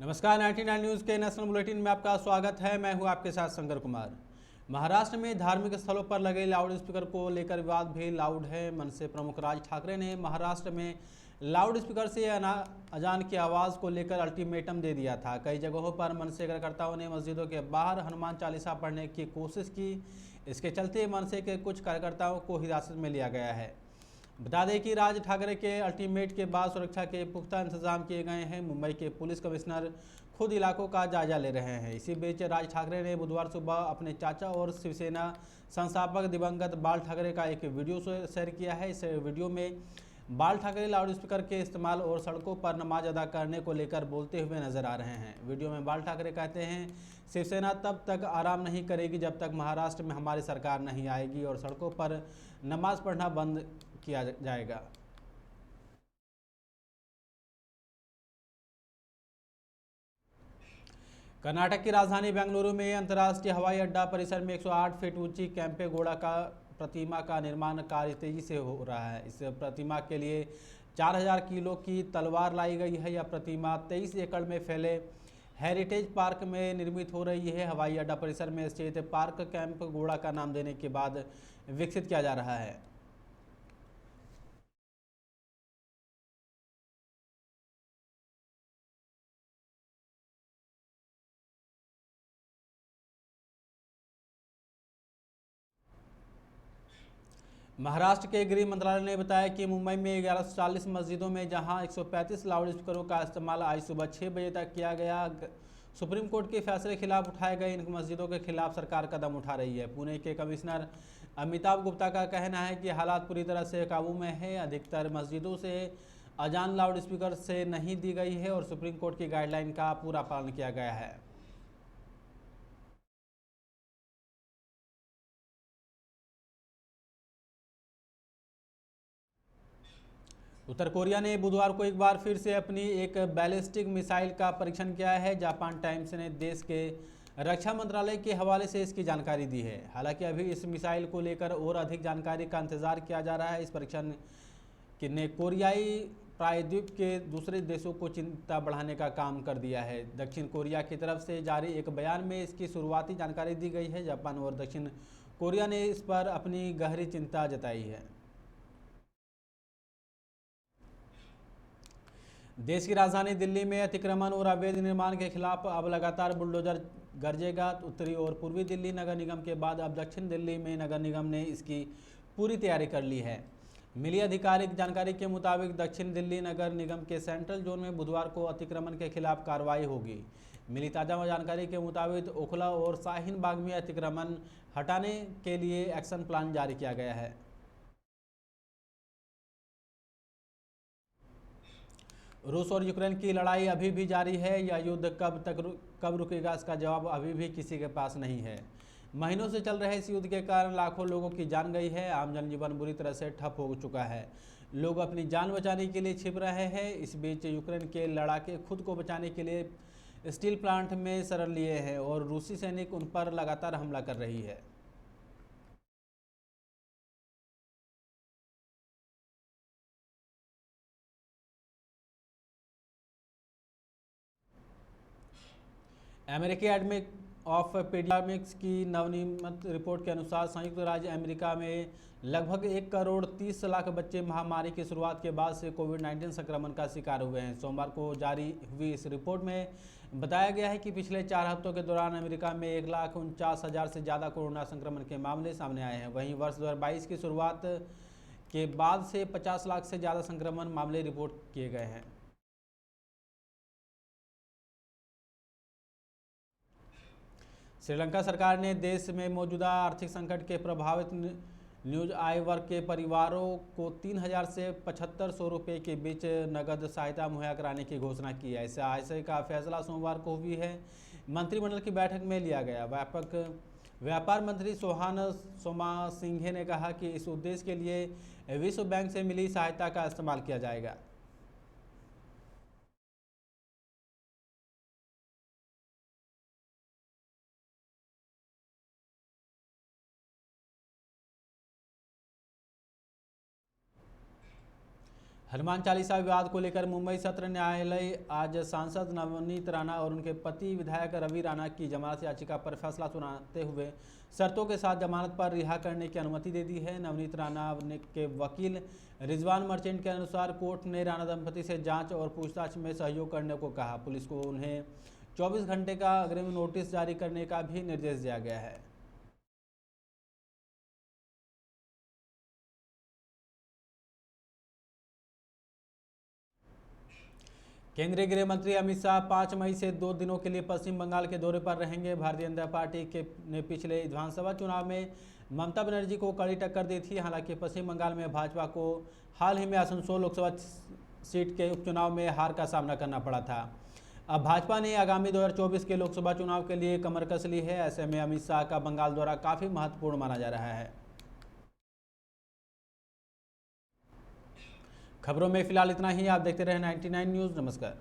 नमस्कार, 99 न्यूज़ के national bulletin में आपका स्वागत है। मैं हूं आपके साथ शंकर कुमार। महाराष्ट्र में धार्मिक स्थलों पर लगे लाउड स्पीकर को लेकर विवाद भी लाउड है। मनसे प्रमुख राज ठाकरे ने महाराष्ट्र में लाउड स्पीकर से अजान की आवाज़ को लेकर अल्टीमेटम दे दिया था। कई जगहों पर मनसे कार्यकर्ताओं ने मस्जिदों के बाहर हनुमान चालीसा पढ़ने की कोशिश की। इसके चलते मनसे के कुछ कार्यकर्ताओं को हिरासत में लिया गया है। बता दें कि राज ठाकरे के अल्टीमेट के बाद सुरक्षा के पुख्ता इंतजाम किए गए हैं। मुंबई के पुलिस कमिश्नर खुद इलाकों का जायजा ले रहे हैं। इसी बीच राज ठाकरे ने बुधवार सुबह अपने चाचा और शिवसेना संस्थापक दिवंगत बाल ठाकरे का एक वीडियो शेयर किया है। इस वीडियो में बाल ठाकरे लाउड स्पीकर के इस्तेमाल और सड़कों पर नमाज अदा करने को लेकर बोलते हुए नजर आ रहे हैं। वीडियो में बाल ठाकरे कहते हैं, शिवसेना तब तक आराम नहीं करेगी जब तक महाराष्ट्र में हमारी सरकार नहीं आएगी और सड़कों पर नमाज पढ़ना बंद किया जाएगा। कर्नाटक की राजधानी बेंगलुरु में अंतर्राष्ट्रीय हवाई अड्डा परिसर में 108 फीट ऊंची केम्पेगौड़ा का प्रतिमा का निर्माण कार्य तेजी से हो रहा है। इस प्रतिमा के लिए 4000 किलो की तलवार लाई गई है। यह प्रतिमा 23 एकड़ में फैले हेरिटेज पार्क में निर्मित हो रही है। हवाई अड्डा परिसर में स्थित पार्क केम्पेगौड़ा का नाम देने के बाद विकसित किया जा रहा है। महाराष्ट्र के गृह मंत्रालय ने बताया कि मुंबई में 1140 मस्जिदों में जहां 135 लाउड स्पीकरों का इस्तेमाल आज सुबह 6 बजे तक किया गया। सुप्रीम कोर्ट के फैसले के खिलाफ उठाए गए इन मस्जिदों के खिलाफ सरकार कदम उठा रही है। पुणे के कमिश्नर अमिताभ गुप्ता का कहना है कि हालात पूरी तरह से काबू में है। अधिकतर मस्जिदों से अजान लाउड स्पीकर से नहीं दी गई है और सुप्रीम कोर्ट की गाइडलाइन का पूरा पालन किया गया है। उत्तर कोरिया ने बुधवार को एक बार फिर से अपनी एक बैलिस्टिक मिसाइल का परीक्षण किया है। जापान टाइम्स ने देश के रक्षा मंत्रालय के हवाले से इसकी जानकारी दी है। हालांकि अभी इस मिसाइल को लेकर और अधिक जानकारी का इंतजार किया जा रहा है। इस परीक्षण ने कोरियाई प्रायद्वीप के दूसरे देशों को चिंता बढ़ाने का काम कर दिया है। दक्षिण कोरिया की तरफ से जारी एक बयान में इसकी शुरुआती जानकारी दी गई है। जापान और दक्षिण कोरिया ने इस पर अपनी गहरी चिंता जताई है। देश की राजधानी दिल्ली में अतिक्रमण और अवैध निर्माण के खिलाफ अब लगातार बुलडोजर गरजेगा। उत्तरी और पूर्वी दिल्ली नगर निगम के बाद अब दक्षिण दिल्ली में नगर निगम ने इसकी पूरी तैयारी कर ली है। मिली आधिकारिक जानकारी के मुताबिक दक्षिण दिल्ली नगर निगम के सेंट्रल जोन में बुधवार को अतिक्रमण के खिलाफ कार्रवाई होगी। मिली ताज़ा जानकारी के मुताबिक ओखला और शाहीन बाग में अतिक्रमण हटाने के लिए एक्शन प्लान जारी किया गया है। रूस और यूक्रेन की लड़ाई अभी भी जारी है। यह युद्ध कब रुकेगा, इसका जवाब अभी भी किसी के पास नहीं है। महीनों से चल रहे इस युद्ध के कारण लाखों लोगों की जान गई है। आम जनजीवन बुरी तरह से ठप हो चुका है। लोग अपनी जान बचाने के लिए छिप रहे हैं। इस बीच यूक्रेन के लड़ाके खुद को बचाने के लिए स्टील प्लांट में शरण लिए हैं और रूसी सैनिक उन पर लगातार हमला कर रही है। अमेरिकी एकेडमी ऑफ पीडियाट्रिक्स की नवनिर्मित रिपोर्ट के अनुसार संयुक्त राज्य अमेरिका में लगभग 1 करोड़ 30 लाख बच्चे महामारी की शुरुआत के बाद से कोविड-19 संक्रमण का शिकार हुए हैं। सोमवार को जारी हुई इस रिपोर्ट में बताया गया है कि पिछले 4 हफ्तों के दौरान अमेरिका में 1,49,000 से ज़्यादा कोरोना संक्रमण के मामले सामने आए हैं। वहीं वर्ष 2022 की शुरुआत के बाद से 50 लाख से ज़्यादा संक्रमण मामले रिपोर्ट किए गए हैं। श्रीलंका सरकार ने देश में मौजूदा आर्थिक संकट के प्रभावित न्यूज आय वर्ग के परिवारों को 3,000 से 7,500 रुपये के बीच नगद सहायता मुहैया कराने की घोषणा की है। इस आशय का फैसला सोमवार को हुई है मंत्रिमंडल की बैठक में लिया गया। व्यापार मंत्री सोहान सोमासिंघे ने कहा कि इस उद्देश्य के लिए विश्व बैंक से मिली सहायता का इस्तेमाल किया जाएगा। हनुमान चालीसा विवाद को लेकर मुंबई सत्र न्यायालय आज सांसद नवनीत राणा और उनके पति विधायक रवि राणा की जमानत याचिका पर फैसला सुनाते हुए शर्तों के साथ जमानत पर रिहा करने की अनुमति दे दी है। नवनीत राणा के वकील रिजवान मर्चेंट के अनुसार कोर्ट ने राणा दंपति से जांच और पूछताछ में सहयोग करने को कहा। पुलिस को उन्हें 24 घंटे का अग्रिम नोटिस जारी करने का भी निर्देश दिया गया है। केंद्रीय गृह मंत्री अमित शाह 5 मई से 2 दिनों के लिए पश्चिम बंगाल के दौरे पर रहेंगे। भारतीय जनता पार्टी ने पिछले विधानसभा चुनाव में ममता बनर्जी को कड़ी टक्कर दी थी। हालांकि पश्चिम बंगाल में भाजपा को हाल ही में आसनसोल लोकसभा सीट के उपचुनाव में हार का सामना करना पड़ा था। अब भाजपा ने आगामी 2024 के लोकसभा चुनाव के लिए कमर कस ली है। ऐसे में अमित शाह का बंगाल दौरा काफ़ी महत्वपूर्ण माना जा रहा है। खबरों में फिलहाल इतना ही। आप देखते रहे 99 न्यूज़। नमस्कार।